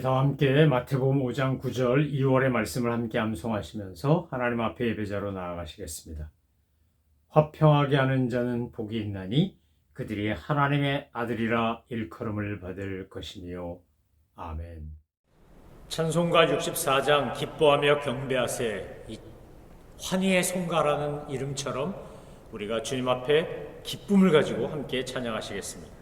다 함께 마태복음 5장 9절 2월의 말씀을 함께 암송하시면서 하나님 앞에 예배자로 나아가시겠습니다. 화평하게 하는 자는 복이 있나니 그들이 하나님의 아들이라 일컬음을 받을 것이며. 아멘. 찬송가 64장 기뻐하며 경배하세. 이 환희의 송가라는 이름처럼 우리가 주님 앞에 기쁨을 가지고 함께 찬양하시겠습니다.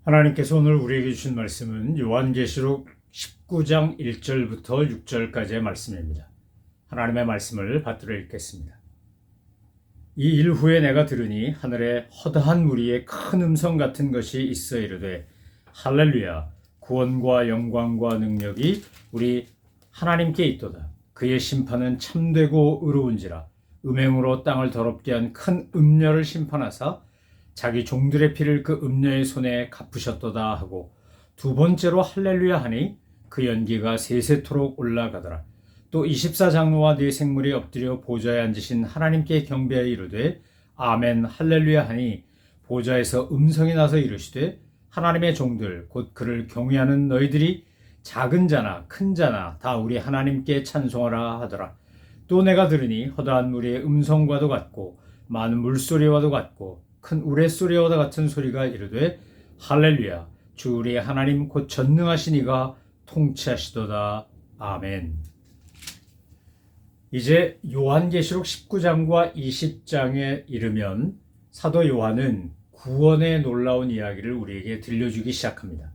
하나님께서 오늘 우리에게 주신 말씀은 요한계시록 19장 1절부터 6절까지의 말씀입니다. 하나님의 말씀을 받들어 읽겠습니다. 이 일 후에 내가 들으니 하늘에 허다한 무리의 큰 음성 같은 것이 있어 이르되 할렐루야, 구원과 영광과 능력이 우리 하나님께 있도다. 그의 심판은 참되고 의로운지라. 음행으로 땅을 더럽게 한 큰 음녀를 심판하사 자기 종들의 피를 그 음녀의 손에 갚으셨도다 하고, 두 번째로 할렐루야 하니 그 연기가 세세토록 올라가더라. 또 24장로와 네 생물이 엎드려 보좌에 앉으신 하나님께 경배하여 이르되 아멘 할렐루야 하니, 보좌에서 음성이 나서 이르시되 하나님의 종들 곧 그를 경외하는 너희들이 작은 자나 큰 자나 다 우리 하나님께 찬송하라 하더라. 또 내가 들으니 허다한 무리의 음성과도 같고 많은 물소리와도 같고 큰 우레소리와 같은 소리가 이르되 할렐루야, 주 우리 하나님 곧 전능하신 이가 통치하시도다. 아멘. 이제 요한계시록 19장과 20장에 이르면 사도 요한은 구원의 놀라운 이야기를 우리에게 들려주기 시작합니다.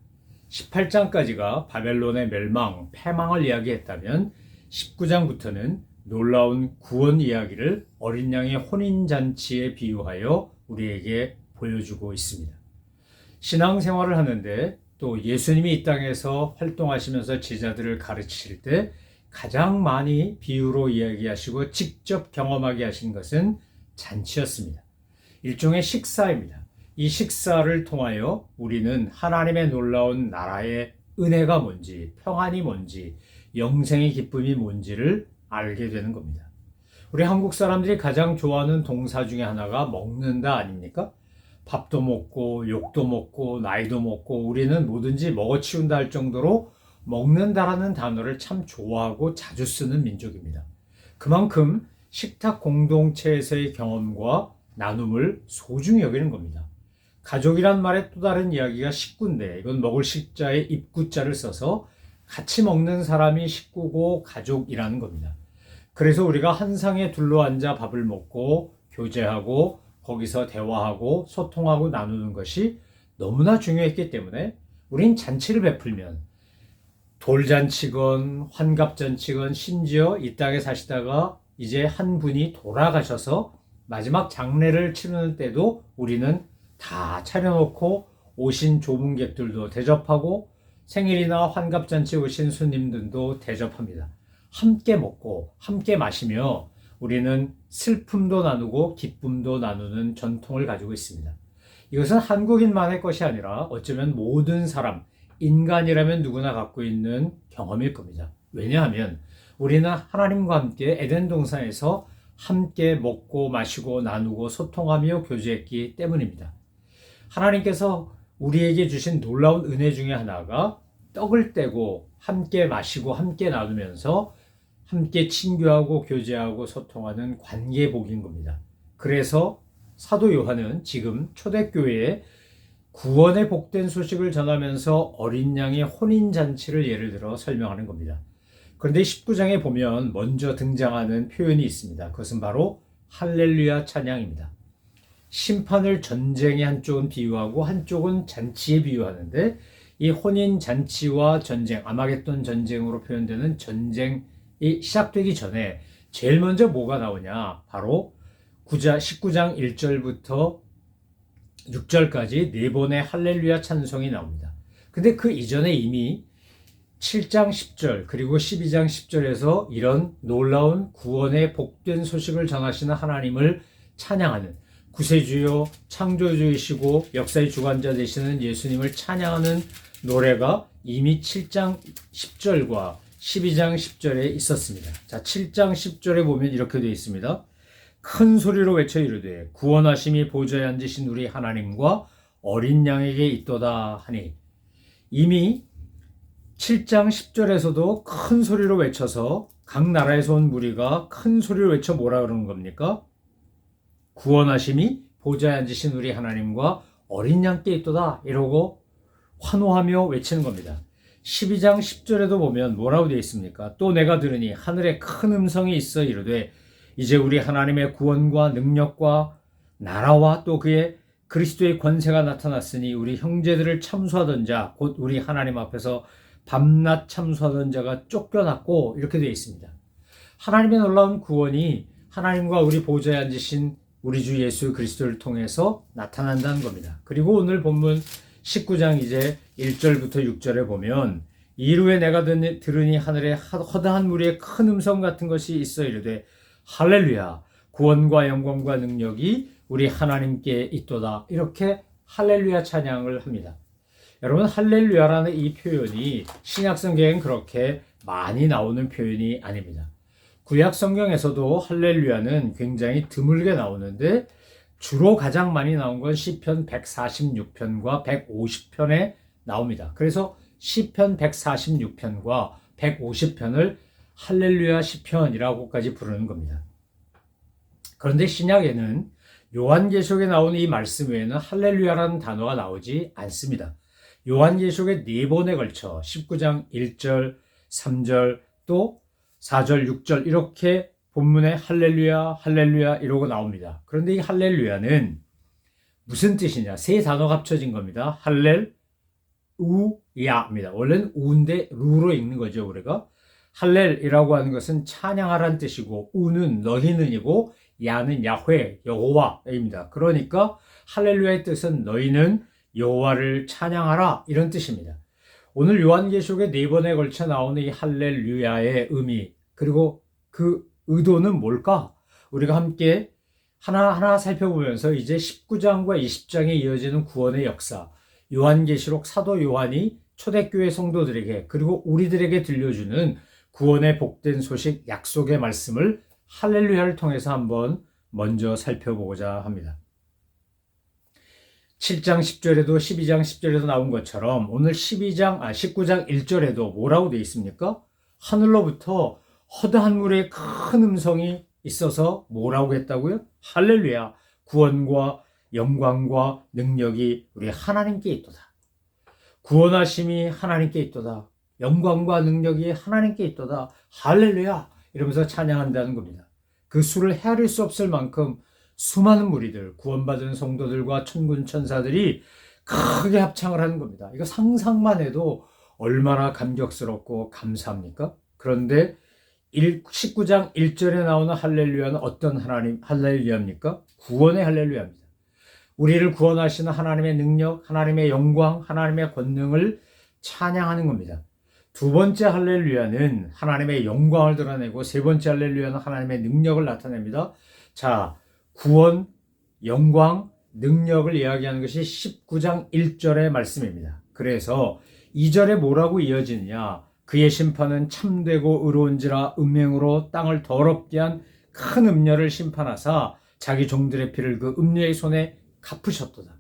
18장까지가 바벨론의 멸망, 패망을 이야기했다면 19장부터는 놀라운 구원 이야기를 어린 양의 혼인잔치에 비유하여 우리에게 보여주고 있습니다. 신앙생활을 하는데 또 예수님이 이 땅에서 활동하시면서 제자들을 가르치실 때 가장 많이 비유로 이야기하시고 직접 경험하게 하신 것은 잔치였습니다. 일종의 식사입니다. 이 식사를 통하여 우리는 하나님의 놀라운 나라의 은혜가 뭔지, 평안이 뭔지, 영생의 기쁨이 뭔지를 알게 되는 겁니다. 우리 한국 사람들이 가장 좋아하는 동사 중에 하나가 먹는다 아닙니까? 밥도 먹고 욕도 먹고 나이도 먹고 우리는 뭐든지 먹어치운다 할 정도로 먹는다라는 단어를 참 좋아하고 자주 쓰는 민족입니다. 그만큼 식탁 공동체에서의 경험과 나눔을 소중히 여기는 겁니다. 가족이란 말의 또 다른 이야기가 식구인데 이건 먹을 식자에 입구자를 써서 같이 먹는 사람이 식구고 가족이라는 겁니다. 그래서 우리가 한 상에 둘러앉아 밥을 먹고 교제하고 거기서 대화하고 소통하고 나누는 것이 너무나 중요했기 때문에 우린 잔치를 베풀면 돌잔치건 환갑잔치건 심지어 이 땅에 사시다가 이제 한 분이 돌아가셔서 마지막 장례를 치르는 때도 우리는 다 차려놓고 오신 조문객들도 대접하고 생일이나 환갑잔치 오신 손님들도 대접합니다. 함께 먹고 함께 마시며 우리는 슬픔도 나누고 기쁨도 나누는 전통을 가지고 있습니다. 이것은 한국인만의 것이 아니라 어쩌면 모든 사람, 인간이라면 누구나 갖고 있는 경험일 겁니다. 왜냐하면 우리는 하나님과 함께 에덴 동산에서 함께 먹고 마시고 나누고 소통하며 교제했기 때문입니다. 하나님께서 우리에게 주신 놀라운 은혜 중에 하나가 떡을 떼고 함께 마시고 함께 나누면서 함께 친교하고 교제하고 소통하는 관계복인 겁니다. 그래서 사도 요한은 지금 초대교회에 구원의 복된 소식을 전하면서 어린 양의 혼인잔치를 예를 들어 설명하는 겁니다. 그런데 19장에 보면 먼저 등장하는 표현이 있습니다. 그것은 바로 할렐루야 찬양입니다. 심판을 전쟁의 한쪽은 비유하고 한쪽은 잔치에 비유하는데 이 혼인잔치와 전쟁, 아마겟돈 전쟁으로 표현되는 전쟁이 시작되기 전에 제일 먼저 뭐가 나오냐? 바로 19장 1절부터 6절까지 네 번의 할렐루야 찬송이 나옵니다. 근데 그 이전에 이미 7장 10절 그리고 12장 10절에서 이런 놀라운 구원의 복된 소식을 전하시는 하나님을 찬양하는 구세주요 창조주이시고 역사의 주관자 되시는 예수님을 찬양하는 노래가 이미 7장 10절과 12장 10절에 있었습니다. 자, 7장 10절에 보면 이렇게 되어 있습니다. 큰 소리로 외쳐 이르되 구원하심이 보좌에 앉으신 우리 하나님과 어린 양에게 있도다 하니, 이미 7장 10절에서도 큰 소리로 외쳐서 각 나라에서 온 무리가 큰 소리로 외쳐 뭐라 그러는 겁니까? 구원하심이 보좌에 앉으신 우리 하나님과 어린 양께 있도다 이러고 환호하며 외치는 겁니다. 12장 10절에도 보면 뭐라고 되어 있습니까? 또 내가 들으니 하늘에 큰 음성이 있어 이르되 이제 우리 하나님의 구원과 능력과 나라와 또 그의 그리스도의 권세가 나타났으니 우리 형제들을 참수하던 자, 곧 우리 하나님 앞에서 밤낮 참수하던 자가 쫓겨났고, 이렇게 되어 있습니다. 하나님의 놀라운 구원이 하나님과 우리 보좌에 앉으신 우리 주 예수 그리스도를 통해서 나타난다는 겁니다. 그리고 오늘 본문 19장 이제 1절부터 6절에 보면 이후에 내가 들으니 하늘에 허다한 무리의 큰 음성 같은 것이 있어 이르되 할렐루야 구원과 영광과 능력이 우리 하나님께 있도다. 이렇게 할렐루야 찬양을 합니다. 여러분, 할렐루야라는 이 표현이 신약 성경엔 그렇게 많이 나오는 표현이 아닙니다. 구약 성경에서도 할렐루야는 굉장히 드물게 나오는데 주로 가장 많이 나온 건 시편 146편과 150편에 나옵니다. 그래서 시편 146편과 150편을 할렐루야 시편이라고까지 부르는 겁니다. 그런데 신약에는 요한계시록에 나오는 이 말씀 외에는 할렐루야라는 단어가 나오지 않습니다. 요한계시록에 4번에 걸쳐 19장 1절, 3절, 또 4절, 6절 이렇게 본문에 할렐루야, 할렐루야 이러고 나옵니다. 그런데 이 할렐루야는 무슨 뜻이냐? 세 단어가 합쳐진 겁니다. 할렐, 우, 야입니다. 원래는 우인데 루로 읽는 거죠, 우리가. 할렐이라고 하는 것은 찬양하라는 뜻이고, 우는 너희는이고, 야는 야훼, 여호와입니다. 그러니까 할렐루야의 뜻은 너희는 여호와를 찬양하라 이런 뜻입니다. 오늘 요한계시록에 4번에 걸쳐 나오는 이 할렐루야의 의미, 그리고 그 의도는 뭘까? 우리가 함께 하나하나 살펴보면서 이제 19장과 20장에 이어지는 구원의 역사, 요한계시록 사도 요한이 초대교회 성도들에게 그리고 우리들에게 들려주는 구원의 복된 소식, 약속의 말씀을 할렐루야를 통해서 한번 먼저 살펴보고자 합니다. 7장 10절에도 12장 10절에도 나온 것처럼 오늘 19장 1절에도 뭐라고 되어 있습니까? 하늘로부터 허다한 물의 큰 음성이 있어서 뭐라고 했다고요? 할렐루야, 구원과 영광과 능력이 우리 하나님께 있도다. 구원하심이 하나님께 있도다. 영광과 능력이 하나님께 있도다. 할렐루야, 이러면서 찬양한다는 겁니다. 그 수를 헤아릴 수 없을 만큼 수많은 무리들, 구원받은 성도들과 천군 천사들이 크게 합창을 하는 겁니다. 이거 상상만 해도 얼마나 감격스럽고 감사합니까? 그런데 19장 1절에 나오는 할렐루야는 어떤 하나님 할렐루야입니까? 구원의 할렐루야입니다. 우리를 구원하시는 하나님의 능력, 하나님의 영광, 하나님의 권능을 찬양하는 겁니다. 두 번째 할렐루야는 하나님의 영광을 드러내고 세 번째 할렐루야는 하나님의 능력을 나타냅니다. 자, 구원, 영광, 능력을 이야기하는 것이 19장 1절의 말씀입니다. 그래서 2절에 뭐라고 이어지느냐? 그의 심판은 참되고 의로운지라 음행으로 땅을 더럽게 한 큰 음녀를 심판하사 자기 종들의 피를 그 음녀의 손에 갚으셨도다.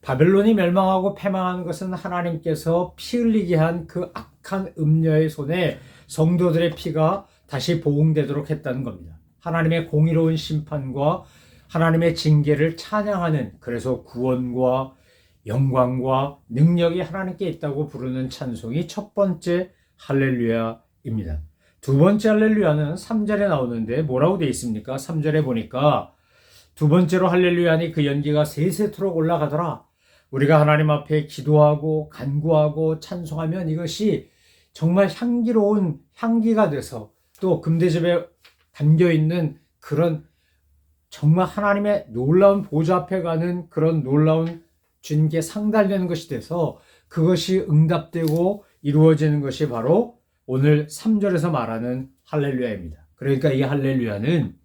바벨론이 멸망하고 패망한 것은 하나님께서 피 흘리게 한 그 악한 음녀의 손에 성도들의 피가 다시 보응되도록 했다는 겁니다. 하나님의 공의로운 심판과 하나님의 징계를 찬양하는, 그래서 구원과 영광과 능력이 하나님께 있다고 부르는 찬송이 첫 번째 할렐루야입니다. 두 번째 할렐루야는 3절에 나오는데 뭐라고 되어 있습니까? 3절에 보니까 두 번째로 할렐루야니 그 연기가 세세토록 올라가더라. 우리가 하나님 앞에 기도하고 간구하고 찬송하면 이것이 정말 향기로운 향기가 돼서 또 금대접에 담겨있는 그런 정말 하나님의 놀라운 보좌 앞에 가는 그런 놀라운 주님께 상달되는 것이 돼서 그것이 응답되고 이루어지는 것이 바로 오늘 3절에서 말하는 할렐루야입니다. 그러니까 이 할렐루야는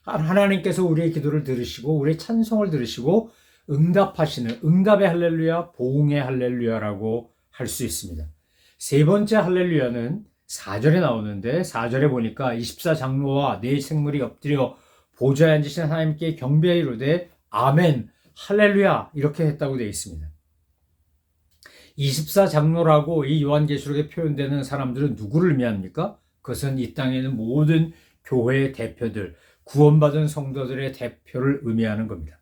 하나님께서 우리의 기도를 들으시고 우리의 찬송을 들으시고 응답하시는 응답의 할렐루야, 보응의 할렐루야라고 할 수 있습니다. 세 번째 할렐루야는 4절에 나오는데 4절에 보니까 24장로와 네 생물이 엎드려 보좌에 앉으신 하나님께 경배하여 이르되 아멘, 할렐루야 이렇게 했다고 되어 있습니다. 24장로라고 이 요한계시록에 표현되는 사람들은 누구를 의미합니까? 그것은 이 땅에 있는 모든 교회의 대표들, 구원받은 성도들의 대표를 의미하는 겁니다.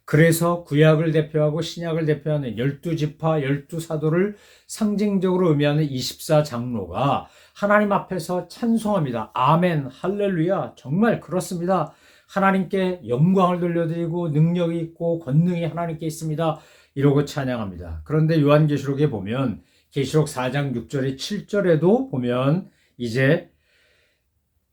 그래서 구약을 대표하고 신약을 대표하는 12지파, 12사도를 상징적으로 의미하는 24장로가 하나님 앞에서 찬송합니다. 아멘, 할렐루야, 정말 그렇습니다. 하나님께 영광을 돌려드리고 능력이 있고 권능이 하나님께 있습니다. 이러고 찬양합니다. 그런데 요한계시록에 보면 계시록 4장 6절에 7절에도 보면 이제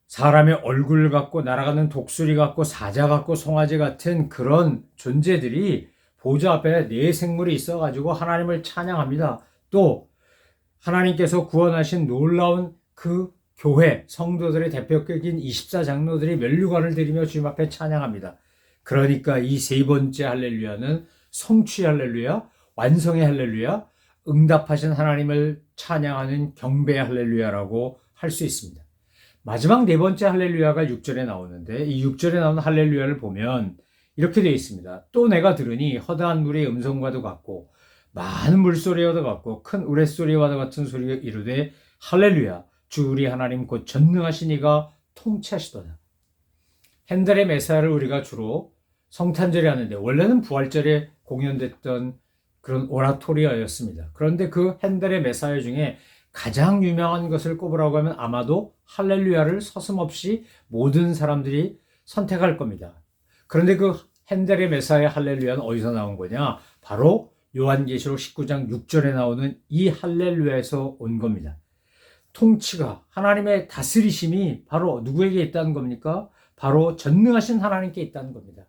사람의 얼굴 같고 날아가는 독수리 같고 사자 같고 송아지 같은 그런 존재들이 보좌 앞에 네 생물이 있어가지고 하나님을 찬양합니다. 또 하나님께서 구원하신 놀라운 그 교회 성도들의 대표격인 24장로들이 면류관을 드리며 주님 앞에 찬양합니다. 그러니까 이 세 번째 할렐루야는 성취 할렐루야, 완성의 할렐루야, 응답하신 하나님을 찬양하는 경배의 할렐루야라고 할 수 있습니다. 마지막 네 번째 할렐루야가 6절에 나오는데 이 6절에 나오는 할렐루야를 보면 이렇게 되어 있습니다. 또 내가 들으니 허다한 물의 음성과도 같고 많은 물소리와도 같고 큰 우레소리와도 같은 소리가 이르되 할렐루야, 주 우리 하나님 곧 전능하신 이가 통치하시도다. 핸델의 메사야를 우리가 주로 성탄절에 하는데 원래는 부활절에 공연됐던 그런 오라토리아였습니다. 그런데 그 핸델의 메사야 중에 가장 유명한 것을 꼽으라고 하면 아마도 할렐루야를 서슴없이 모든 사람들이 선택할 겁니다. 그런데 그 핸델의 메사야 할렐루야는 어디서 나온 거냐? 바로 요한계시록 19장 6절에 나오는 이 할렐루야에서 온 겁니다. 통치가, 하나님의 다스리심이 바로 누구에게 있다는 겁니까? 바로 전능하신 하나님께 있다는 겁니다.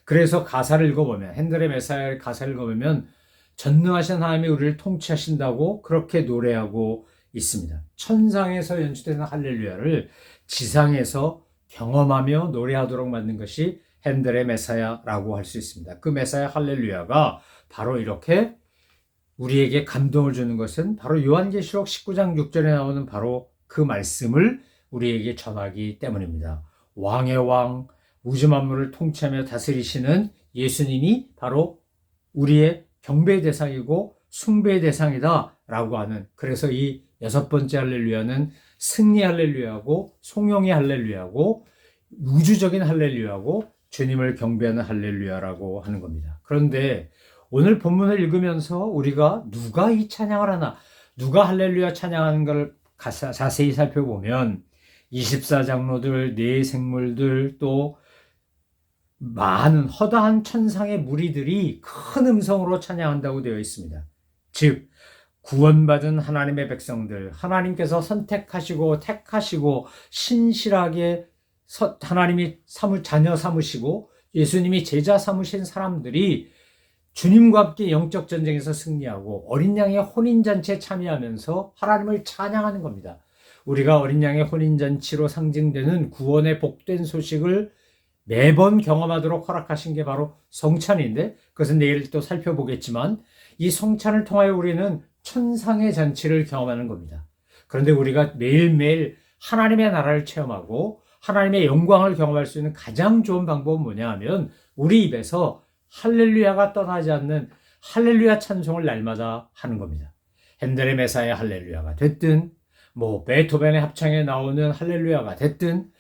그래서 가사를 읽어보면, 핸델의 메사야의 가사를 읽어보면 전능하신 하나님이 우리를 통치하신다고 그렇게 노래하고 있습니다. 천상에서 연주되는 할렐루야를 지상에서 경험하며 노래하도록 만든 것이 핸델의 메사야라고 할 수 있습니다. 그 메사야 할렐루야가 바로 이렇게 우리에게 감동을 주는 것은 바로 요한계시록 19장 6절에 나오는 바로 그 말씀을 우리에게 전하기 때문입니다. 왕의 왕, 우주 만물을 통치하며 다스리시는 예수님이 바로 우리의 경배의 대상이고 숭배의 대상이다라고 하는, 그래서 이 여섯 번째 할렐루야는 승리 할렐루야고 송영의 할렐루야고 우주적인 할렐루야고 주님을 경배하는 할렐루야라고 하는 겁니다. 그런데 오늘 본문을 읽으면서 우리가 누가 이 찬양을 하나, 누가 할렐루야 찬양하는 걸 자세히 살펴보면 24장로들, 네 생물들, 또 많은 허다한 천상의 무리들이 큰 음성으로 찬양한다고 되어 있습니다. 즉 구원받은 하나님의 백성들, 하나님께서 선택하시고 택하시고 신실하게 하나님이 자녀 삼으시고 예수님이 제자 삼으신 사람들이 주님과 함께 영적 전쟁에서 승리하고 어린 양의 혼인잔치에 참여하면서 하나님을 찬양하는 겁니다. 우리가 어린 양의 혼인잔치로 상징되는 구원의 복된 소식을 매번 경험하도록 허락하신 게 바로 성찬인데, 그것은 내일 또 살펴보겠지만 이 성찬을 통하여 우리는 천상의 잔치를 경험하는 겁니다. 그런데 우리가 매일매일 하나님의 나라를 체험하고 하나님의 영광을 경험할 수 있는 가장 좋은 방법은 뭐냐 하면 우리 입에서 할렐루야가 떠나지 않는 할렐루야 찬송을 날마다 하는 겁니다. 핸델의 메사의 할렐루야가 됐든 베토벤의 합창에 나오는 할렐루야가 됐든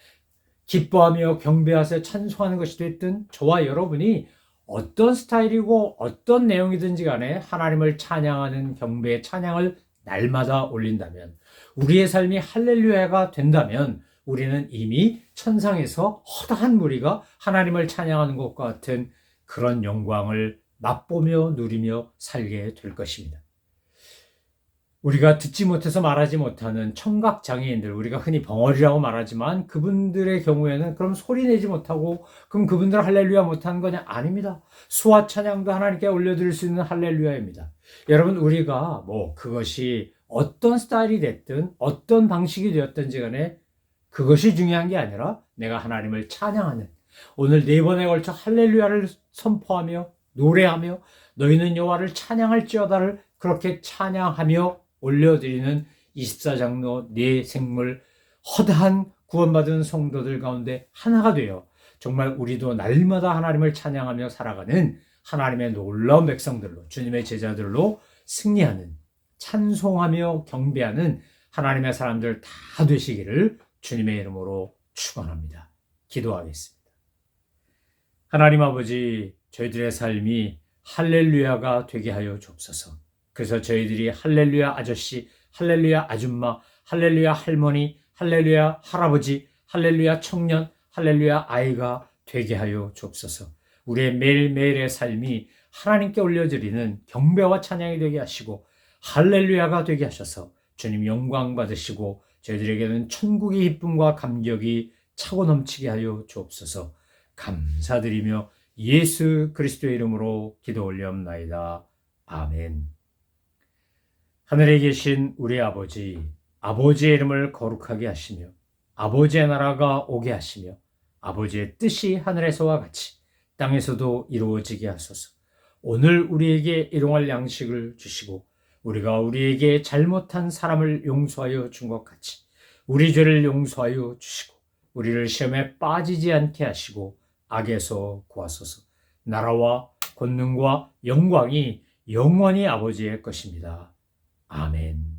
기뻐하며 경배하며 찬송하는 것이 됐든 저와 여러분이 어떤 스타일이고 어떤 내용이든지 간에 하나님을 찬양하는 경배의 찬양을 날마다 올린다면, 우리의 삶이 할렐루야가 된다면 우리는 이미 천상에서 허다한 무리가 하나님을 찬양하는 것과 같은 그런 영광을 맛보며 누리며 살게 될 것입니다. 우리가 듣지 못해서 말하지 못하는 청각 장애인들, 우리가 흔히 벙어리라고 말하지만 그분들의 경우에는 그럼 소리 내지 못하고 그럼 그분들 할렐루야 못하는 거냐? 아닙니다. 수와 찬양도 하나님께 올려드릴 수 있는 할렐루야입니다. 여러분, 우리가 그것이 어떤 스타일이 됐든 어떤 방식이 되었든지 간에 그것이 중요한 게 아니라 내가 하나님을 찬양하는, 오늘 4번에 걸쳐 할렐루야를 선포하며 노래하며 너희는 여호와를 찬양할지어다를 그렇게 찬양하며 올려드리는 24장로 네 생물 허다한 구원받은 성도들 가운데 하나가 되어 정말 우리도 날마다 하나님을 찬양하며 살아가는 하나님의 놀라운 백성들로, 주님의 제자들로 승리하는, 찬송하며 경배하는 하나님의 사람들 다 되시기를 주님의 이름으로 축원합니다. 기도하겠습니다. 하나님 아버지, 저희들의 삶이 할렐루야가 되게 하여 주옵소서. 그래서 저희들이 할렐루야 아저씨, 할렐루야 아줌마, 할렐루야 할머니, 할렐루야 할아버지, 할렐루야 청년, 할렐루야 아이가 되게 하여 주옵소서. 우리의 매일매일의 삶이 하나님께 올려드리는 경배와 찬양이 되게 하시고 할렐루야가 되게 하셔서 주님 영광 받으시고 저희들에게는 천국의 기쁨과 감격이 차고 넘치게 하여 주옵소서. 감사드리며 예수 그리스도의 이름으로 기도 올려옵나이다. 아멘. 하늘에 계신 우리 아버지, 아버지의 이름을 거룩하게 하시며 아버지의 나라가 오게 하시며 아버지의 뜻이 하늘에서와 같이 땅에서도 이루어지게 하소서. 오늘 우리에게 일용할 양식을 주시고 우리가 우리에게 잘못한 사람을 용서하여 준 것 같이 우리 죄를 용서하여 주시고 우리를 시험에 빠지지 않게 하시고 악에서 구하소서. 나라와 권능과 영광이 영원히 아버지의 것입니다. 아멘.